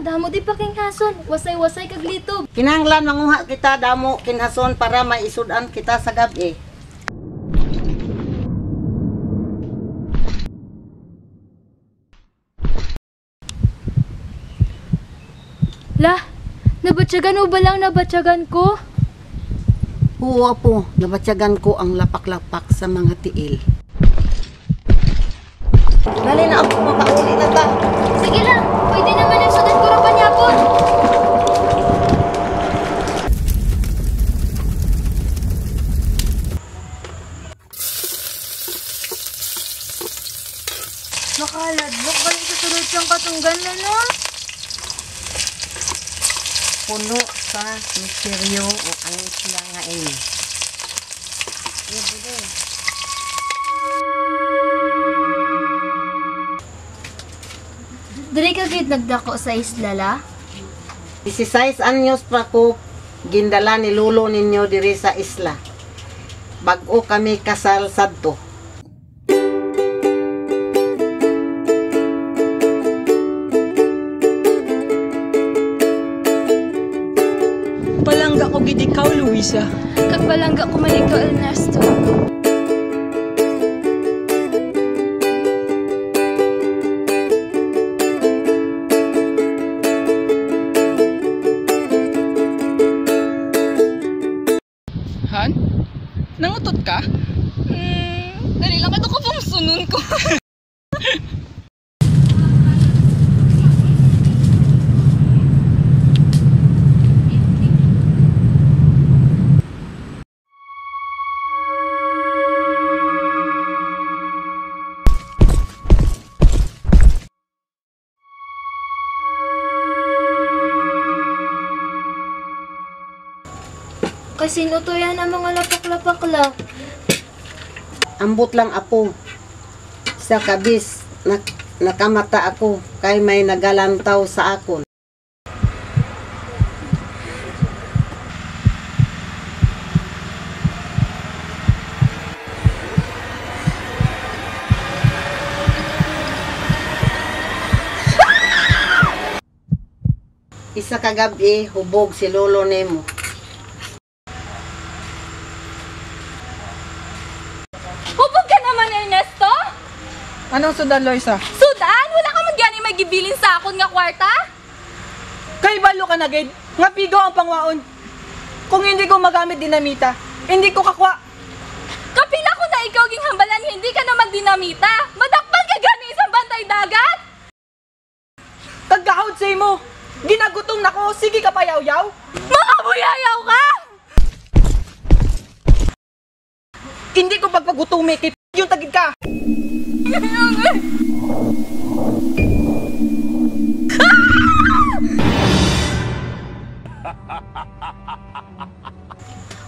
damo di pa king hason. Wasay-wasay kag litob. Kinahanglan manguha kita damo kinhason para maisudan kita sa gabi. Lah, nabatyagan mo ba lang nabatyagan ko? Oo po, nabatyagan ko ang lapak-lapak sa mga tiil. Dali na ako, makauli na ta. Sige lang, pwede naman ang sudan ko rapan yapon. Nakaladlok balik sa sulod siyang katunggan na no? Puno sa misteryo o ang isla nga ini. Diri ka gid nagdako sa isla la? 16 anyos pa ko gindala ni lulo ninyo diri sa isla. Bag-o kami kasal sadto. Palangga ko gid ikaw, Luisa. Kag balangga ko maligto Ernesto. Han? Nangutot ka? Dali lang ito ko pang sunun ko. Kasi sino to yan ang mga lapak-lapak la? Ambot lang apo. Sa kabis, nakamata ako kay may nagalantaw sa akon. Isa kagabi, hubog si lolo nemo. Hubog ka naman, Ernesto? Anong sudan, Luisa? Sudan? Wala ka magyani may gibilin sa akon nga kwarta? Kay balo ka na, gid. Nga pigaw ang pangwaon. Kung hindi ko magamit dinamita, hindi ko kakwa. Kapila ko na ikaw ging hambalan, hindi ka na magdinamita. Madakpan ka gani sa bantay dagat? Kagkahod sa imo. Ginagutom na ko, sige ka payaw-yaw. Mga buyayaw ka! Hindi ko pagpagutumi kay yung tagid ka.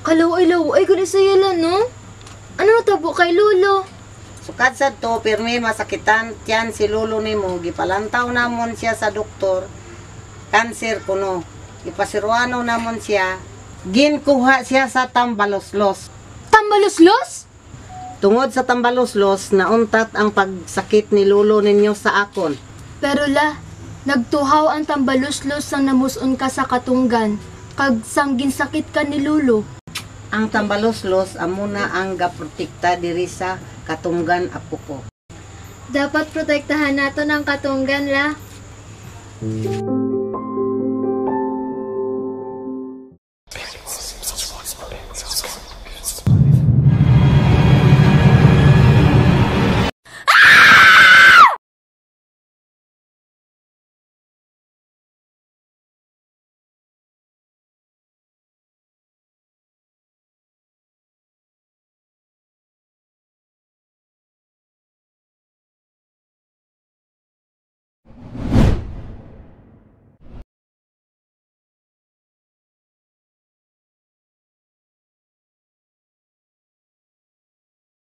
Kalaw-ay ko na sa'yo lang, no? Ano natabo kay Lolo? Sukad sa to, pirmi masakitan tiyan si lolo nimo. Gipalantaw namon siya sa doktor. Kanser kuno. Ipasiruano namon siya. Ginkuha siya sa tambaloslos. Tambaloslos? Tungod sa tambaloslos, nauntat ang pagsakit ni lolo ninyo sa akon. Pero la, nagtuhaw ang tambaloslos sang namuson ka sa katunggan. Kag sang ginsakit ka ni Lolo. Ang tambaloslos amo na ang gaprotekta diri sa katunggan apo ko. Dapat protektahan nato ng katunggan la.